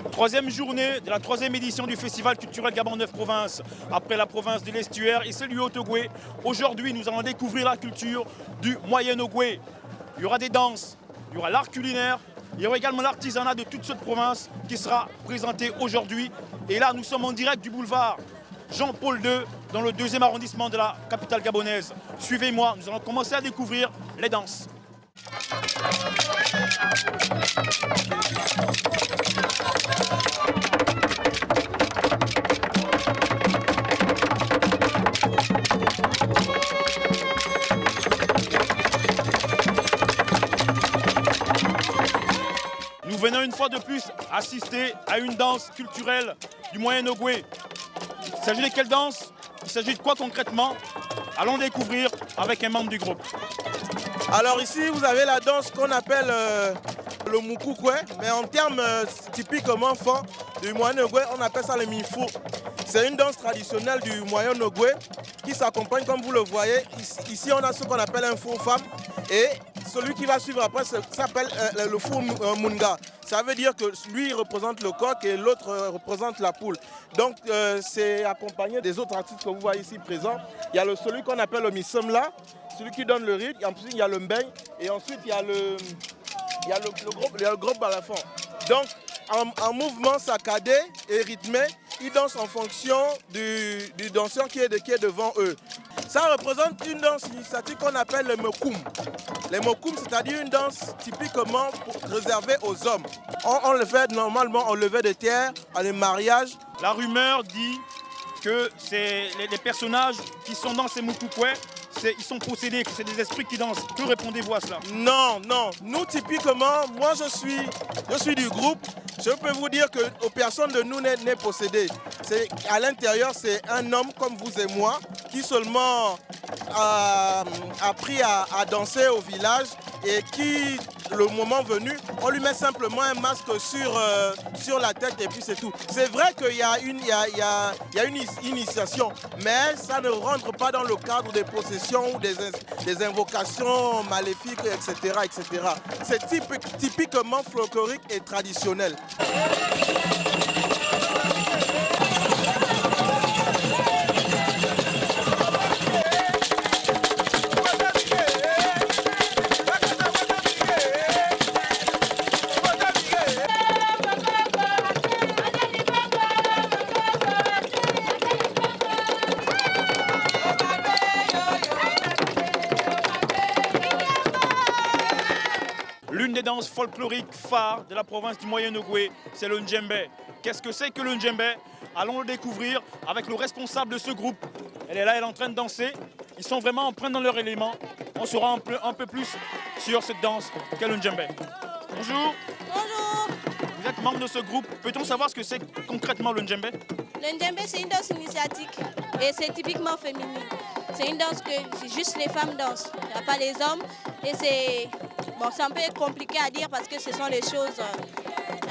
Troisième journée de la troisième édition du Festival culturel Gabon 9 provinces, après la province de l'Estuaire et celle du Haut-Ogooué. Aujourd'hui, nous allons découvrir la culture du Moyen-Ogooué. Il y aura des danses, il y aura l'art culinaire, il y aura également l'artisanat de toute cette province qui sera présenté aujourd'hui. Et là, nous sommes en direct du boulevard Jean-Paul II, dans le 2e arrondissement de la capitale gabonaise. Suivez-moi, nous allons commencer à découvrir les danses. Nous venons une fois de plus assister à une danse culturelle du Moyen-Ogooué. Il s'agit de quelle danse? Il s'agit de quoi concrètement? Allons découvrir avec un membre du groupe. Alors ici, vous avez la danse qu'on appelle le Moukoukoué, mais en termes typiquement forts du Moyen-Ogooué, on appelle ça le Mifou. C'est une danse traditionnelle du Moyen-Ogooué qui s'accompagne, comme vous le voyez. Ici, on a ce qu'on appelle un four femme et celui qui va suivre après s'appelle le four Munga. Ça veut dire que lui il représente le coq et l'autre représente la poule. Donc c'est accompagné des autres artistes que vous voyez ici présents. Il y a celui qu'on appelle le Missemla, celui qui donne le rythme, ensuite il y a le Mbeng et ensuite il y a le groupe balafon. Donc en mouvement saccadé et rythmé, ils dansent en fonction du danseur qui est devant eux. Ça représente une danse initiatique qu'on appelle le Mokoum. Les Mokoum, c'est-à-dire une danse typiquement réservée aux hommes. On le fait normalement au lever de terre, à les mariages. La rumeur dit que les personnages qui sont dans ces Moukoukoué, ils sont possédés, que c'est des esprits qui dansent. Que répondez-vous à cela? Non, non. Nous, typiquement, moi je suis du groupe. Je peux vous dire que personne de nous n'est possédé. À l'intérieur, c'est un homme comme vous et moi qui seulement a appris à danser au village et qui, le moment venu, on lui met simplement un masque sur la tête et puis c'est tout. C'est vrai qu'il y a une initiation, mais ça ne rentre pas dans le cadre des possessions ou des invocations maléfiques, etc. etc. C'est typiquement folklorique et traditionnel. L'une des danses folkloriques phares de la province du Moyen-Ogooué, c'est le Ndjembé. Qu'est-ce que c'est que le Ndjembé? Allons le découvrir avec le responsable de ce groupe. Elle est là, elle est en train de danser. Ils sont vraiment empreints dans leur élément. On saura un peu plus sur cette danse qu'est le Ndjembé. Bonjour. Bonjour. Vous êtes membre de ce groupe. Peut-on savoir ce que c'est concrètement le Ndjembé? Le Ndjembé, c'est une danse initiatique et c'est typiquement féminin. C'est une danse que juste les femmes dansent, il n'y a pas les hommes. Et c'est un peu compliqué à dire parce que ce sont des choses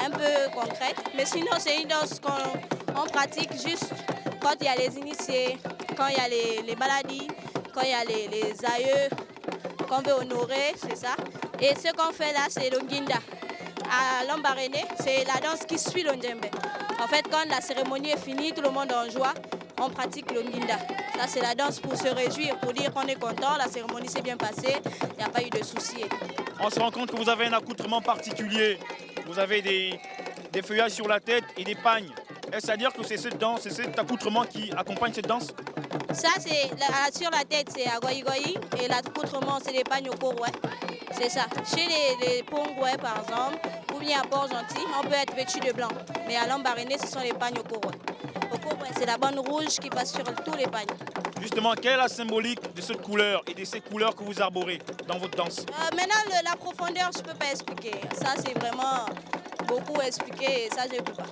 un peu concrètes. Mais sinon, c'est une danse qu'on pratique juste quand il y a les initiés, quand il y a les maladies, quand il y a les aïeux qu'on veut honorer, c'est ça. Et ce qu'on fait là, c'est le Nginda. À Lambaréné, c'est la danse qui suit le Ndjembé. En fait, quand la cérémonie est finie, tout le monde est en joie, on pratique le Nginda. Ça, c'est la danse pour se réjouir, pour dire qu'on est content, la cérémonie s'est bien passée, il n'y a pas eu de soucis. On se rend compte que vous avez un accoutrement particulier. Vous avez des feuillages sur la tête et des pagnes. Est-ce à dire que c'est cette danse, c'est cet accoutrement qui accompagne cette danse? Ça, c'est sur la tête, c'est à Goyi et l'accoutrement, c'est les pagnes au Koroué. C'est ça. Chez les Pongoué, par exemple, ou bien à Port-Gentil, on peut être vêtu de blanc. Mais à Lambaréné, ce sont les pagnes au Koroué. Au Koroué, c'est la bande rouge qui passe sur tous les pagnes. Justement, quelle est la symbolique de cette couleur et de ces couleurs que vous arborez dans votre danse? Maintenant, la profondeur, je ne peux pas expliquer. Ça, c'est vraiment beaucoup expliqué et ça, je ne peux pas.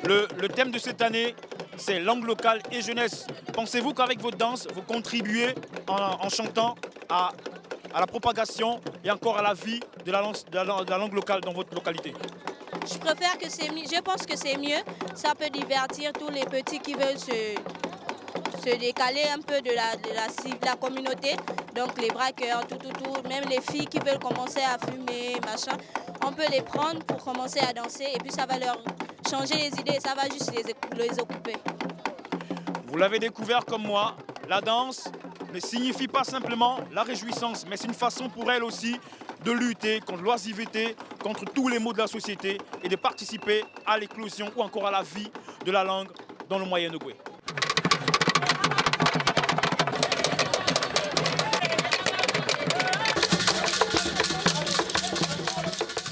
Le thème de cette année, c'est langue locale et jeunesse. Pensez-vous qu'avec votre danse, vous contribuez en chantant à la propagation et encore à la vie de la langue locale dans votre localité? Je préfère que c'est mieux. Je pense que c'est mieux. Ça peut divertir tous les petits qui veulent se décaler un peu de la communauté. Donc les braqueurs, tout. Même les filles qui veulent commencer à fumer, machin. on peut les prendre pour commencer à danser et puis ça va leur changer les idées, ça va juste les occuper. Vous l'avez découvert comme moi, la danse ne signifie pas simplement la réjouissance, mais c'est une façon pour elle aussi de lutter contre l'oisiveté, contre tous les maux de la société et de participer à l'éclosion ou encore à la vie de la langue dans le Moyen-Ogooué.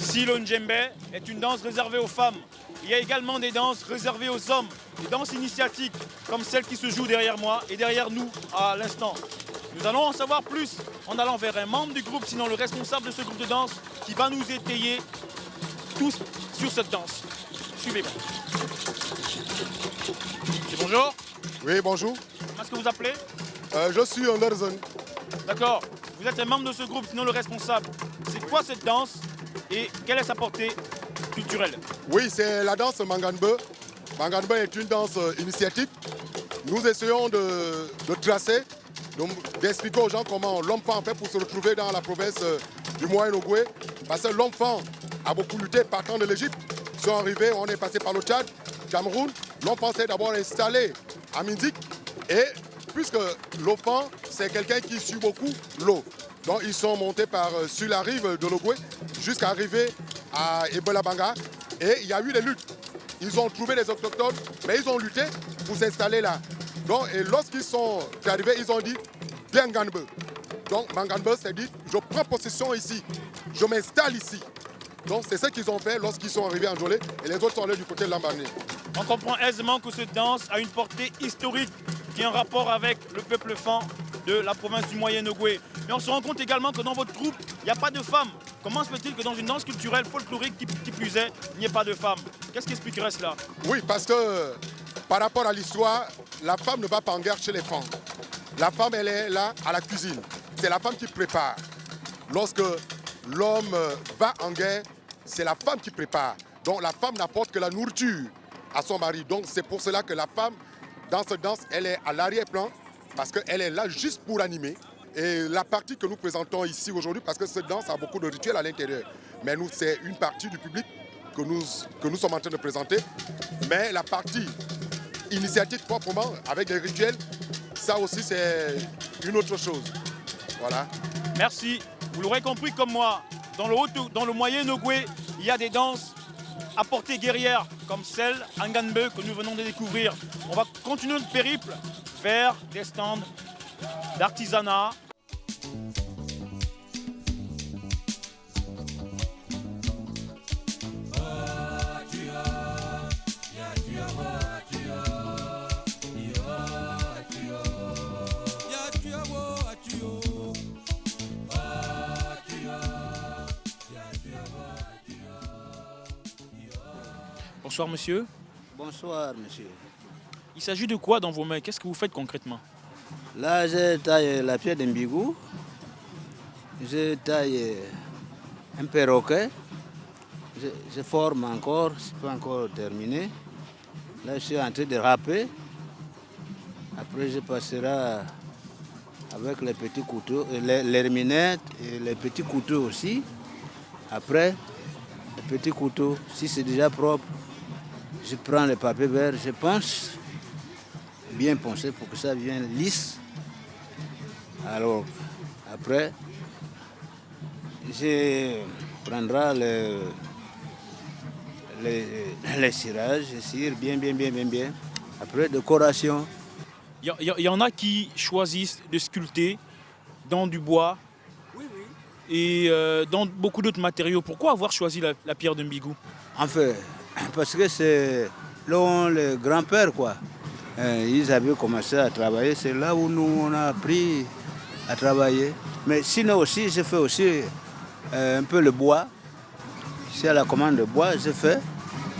Si le Ndjembe est une danse réservée aux femmes, il y a également des danses réservées aux hommes, des danses initiatiques comme celle qui se joue derrière moi et derrière nous à l'instant. Nous allons en savoir plus en allant vers un membre du groupe, sinon le responsable de ce groupe de danse, qui va nous étayer tous sur cette danse. Suivez-moi. Bonjour. Oui, bonjour. Comment est-ce que vous appelez? Je suis Anderson. D'accord. Vous êtes un membre de ce groupe, sinon le responsable. C'est quoi cette danse et quelle est sa portée culturelle? Oui, c'est la danse Manganbe. Manganbe est une danse initiatique. Nous essayons de tracer, d'expliquer aux gens comment l'homme-femme fait pour se retrouver dans la province du Moyen-Ogooué. Parce que l'homme-femme a beaucoup lutté partant de l'Égypte. Ils sont arrivés, on est passé par le Tchad, Cameroun. L'homme-femme s'est d'abord installé à Mindik. Et puisque l'homme-femme, c'est quelqu'un qui suit beaucoup l'eau. Donc ils sont montés sur la rive de l'Ogooué jusqu'à arriver à Ebola-Banga. Et il y a eu des luttes. Ils ont trouvé les autochtones, mais ils ont lutté pour s'installer là. Donc, et lorsqu'ils sont arrivés, ils ont dit « Bienganbe ». Donc Manganbe s'est dit « Je prends possession ici, je m'installe ici ». Donc c'est ce qu'ils ont fait lorsqu'ils sont arrivés en Jolé et les autres sont allés du côté de Lambané. On comprend aisément que cette danse a une portée historique qui a un rapport avec le peuple fan de la province du Moyen-Ogooué. Mais on se rend compte également que dans votre groupe, il n'y a pas de femmes. Comment se fait-il que dans une danse culturelle folklorique qui plus est, il n'y ait pas de femmes? Qu'est-ce qui expliquerait cela? Oui, parce que par rapport à l'histoire, la femme ne va pas en guerre chez les femmes. La femme, elle est là à la cuisine. C'est la femme qui prépare. Lorsque l'homme va en guerre, c'est la femme qui prépare. Donc la femme n'apporte que la nourriture à son mari. Donc c'est pour cela que la femme, dans cette danse, elle est à l'arrière-plan parce qu'elle est là juste pour animer. Et la partie que nous présentons ici aujourd'hui, parce que cette danse a beaucoup de rituels à l'intérieur, mais nous, c'est une partie du public que nous sommes en train de présenter. Mais la partie initiatique proprement, avec les rituels, ça aussi, c'est une autre chose. Voilà. Merci. Vous l'aurez compris comme moi, dans le Moyen-Ogooué, il y a des danses à portée guerrière, comme celle Nganbe que nous venons de découvrir. On va continuer notre périple vers des stands d'artisanat. Bonsoir monsieur. Bonsoir monsieur. Il s'agit de quoi dans vos mains? Qu'est-ce que vous faites concrètement? Là, je taille la pierre d'Mbigou. Je taille un perroquet. Je forme encore, ce n'est pas encore terminé. Là, je suis en train de râper. Après, je passerai avec les petits couteaux, les minettes et les petits couteaux aussi. Après, les petits couteaux, si c'est déjà propre, je prends le papier vert, je ponce, bien poncé pour que ça vienne lisse. Alors, après, je prendrai les cirages, je cire bien. Après, décoration. Il y en a qui choisissent de sculpter dans du bois et dans beaucoup d'autres matériaux. Pourquoi avoir choisi la pierre de Mbigou? En fait, parce que c'est là où les grands-pères, quoi. Ils avaient commencé à travailler. C'est là où nous, on a appris à travailler. Mais sinon aussi, je fais aussi un peu le bois. Si à la commande de bois, je fais.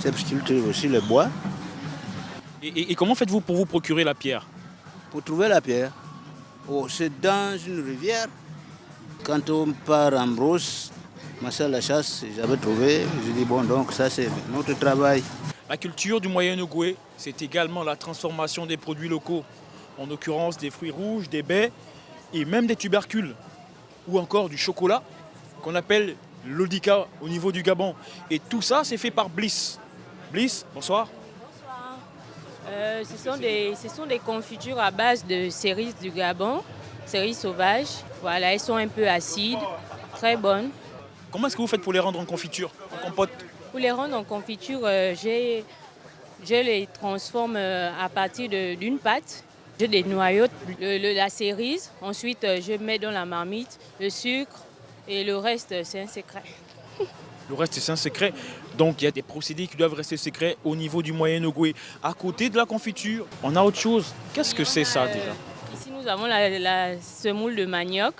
Je sculpte aussi le bois. Et comment faites-vous pour vous procurer la pierre? Pour trouver la pierre, c'est dans une rivière. Quand on part en brousse, ma soeur la chasse, j'avais trouvé. Je dis bon, donc ça c'est notre travail. La culture du Moyen-Ogooué, c'est également la transformation des produits locaux. En l'occurrence des fruits rouges, des baies et même des tubercules. Ou encore du chocolat qu'on appelle l'Odika au niveau du Gabon. Et tout ça, c'est fait par Bliss. Bliss, bonsoir. Ce sont des confitures à base de cerises du Gabon, cerises sauvages. Voilà, elles sont un peu acides, très bonnes. Comment est-ce que vous faites pour les rendre en confiture, en compote? Pour les rendre en confiture, je les transforme à partir d'une pâte. Je dénoyote la cerise, ensuite je mets dans la marmite le sucre et le reste c'est un secret. Le reste c'est un secret, donc il y a des procédés qui doivent rester secrets au niveau du Moyen-Ogooué. À côté de la confiture, on a autre chose. Qu'est-ce que c'est ça déjà? Ici nous avons la semoule de manioc.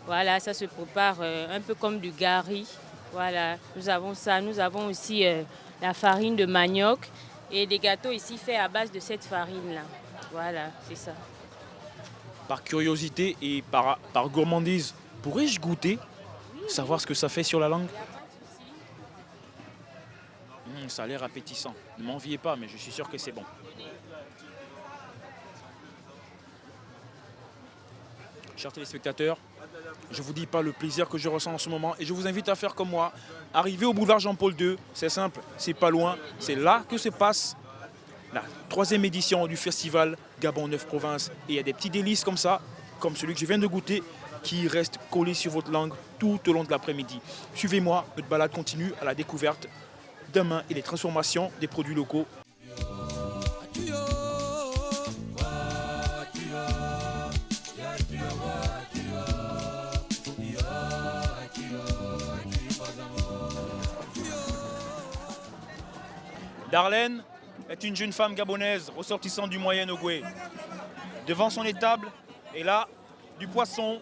Voilà, ça se prépare un peu comme du gari. Voilà, nous avons ça. Nous avons aussi la farine de manioc et des gâteaux ici faits à base de cette farine-là. Voilà, c'est ça. Par curiosité et par gourmandise, pourrais-je goûter, savoir ce que ça fait sur la langue? Ça a l'air appétissant. Ne m'enviez pas, mais je suis sûr que c'est bon. Chers téléspectateurs, je ne vous dis pas le plaisir que je ressens en ce moment et je vous invite à faire comme moi. Arriver au boulevard Jean-Paul II, c'est simple, c'est pas loin. C'est là que se passe la 3e édition du festival Gabon 9 Provinces. Et il y a des petits délices comme ça, comme celui que je viens de goûter, qui restent collés sur votre langue tout au long de l'après-midi. Suivez-moi, notre balade continue à la découverte des mains et des transformations des produits locaux. Darlene est une jeune femme gabonaise ressortissante du Moyen-Ogooué. Devant son étable est là du poisson,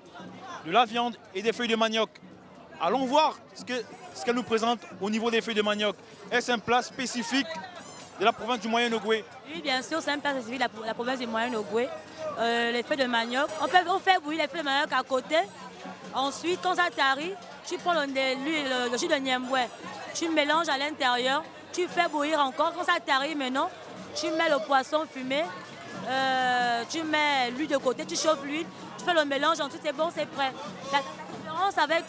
de la viande et des feuilles de manioc. Allons voir ce qu'elle nous présente au niveau des feuilles de manioc. Est-ce un plat spécifique de la province du Moyen-Ogooué? Oui, bien sûr, c'est un plat spécifique de la province du Moyen-Ogooué. Les feuilles de manioc, on fait bouillir les feuilles de manioc à côté. Ensuite, quand ça tarit, tu prends le jus de niemboué, tu le mélanges à l'intérieur, tu fais bouillir encore. Quand ça tarit maintenant, tu mets le poisson fumé, tu mets l'huile de côté, tu chauffes l'huile, tu fais le mélange, ensuite c'est bon, c'est prêt. La différence avec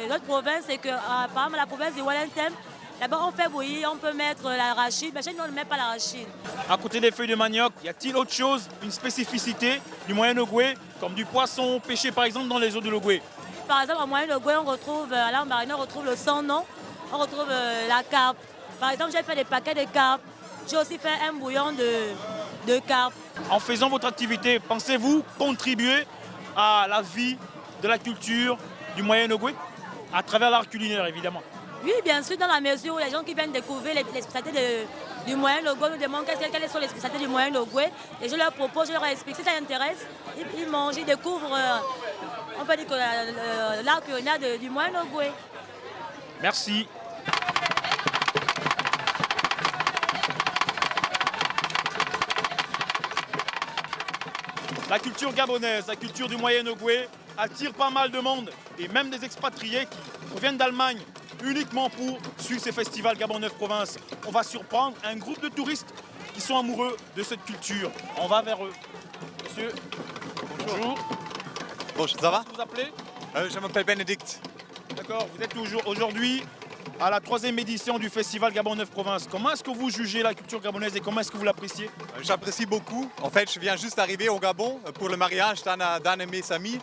l'autre province, c'est que par exemple la province du Wellington, là-bas on fait bouillir, on peut mettre l'arachide, mais chez nous on ne met pas l'arachide. À côté des feuilles de manioc, y a-t-il autre chose, une spécificité du Moyen-Ogooué, comme du poisson pêché par exemple dans les eaux de l'Ogooué? Par exemple, au Moyen-Ogooué, on retrouve, là en marine, on retrouve le sang-non, on retrouve la carpe. Par exemple, j'ai fait des paquets de carpe. J'ai aussi fait un bouillon de carpe. En faisant votre activité, pensez-vous contribuer à la vie de la culture du Moyen-Ogooué à travers l'art culinaire, évidemment? Oui, bien sûr, dans la mesure où les gens qui viennent découvrir les spécialités du Moyen-Ogooué nous demandent quelles sont les spécialités du Moyen-Ogooué. Et je leur propose, je leur explique. Si ça les intéresse, ils mangent, ils découvrent, on peut dire que l'art culinaire du Moyen-Ogooué. Merci. La culture gabonaise, la culture du Moyen-Ogooué attire pas mal de monde et même des expatriés qui proviennent d'Allemagne uniquement pour suivre ces festivals Gabon 9 Provinces. On va surprendre un groupe de touristes qui sont amoureux de cette culture. On va vers eux. Monsieur, bonjour. Bonjour, ça va? Vous vous appelez? Je m'appelle Bénédicte. D'accord, vous êtes aujourd'hui à la 3e édition du festival Gabon 9 Provinces. Comment est-ce que vous jugez la culture gabonaise et comment est-ce que vous l'appréciez? J'apprécie beaucoup. En fait, je viens juste d'arriver au Gabon pour le mariage d'un de mes amis.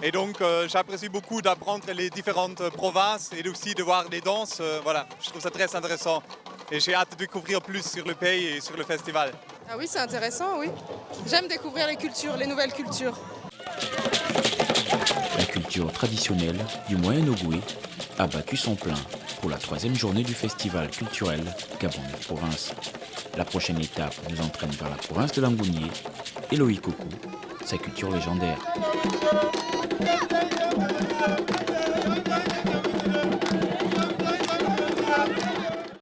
Et donc, j'apprécie beaucoup d'apprendre les différentes provinces et aussi de voir les danses. Voilà, je trouve ça très intéressant. Et j'ai hâte de découvrir plus sur le pays et sur le festival. Ah oui, c'est intéressant, oui. J'aime découvrir les cultures, les nouvelles cultures. La culture traditionnelle du Moyen-Ogooué a battu son plein pour la 3e journée du festival culturel Gabon 9 Provinces. La prochaine étape nous entraîne vers la province de Langounié et Loïkoku, sa culture légendaire.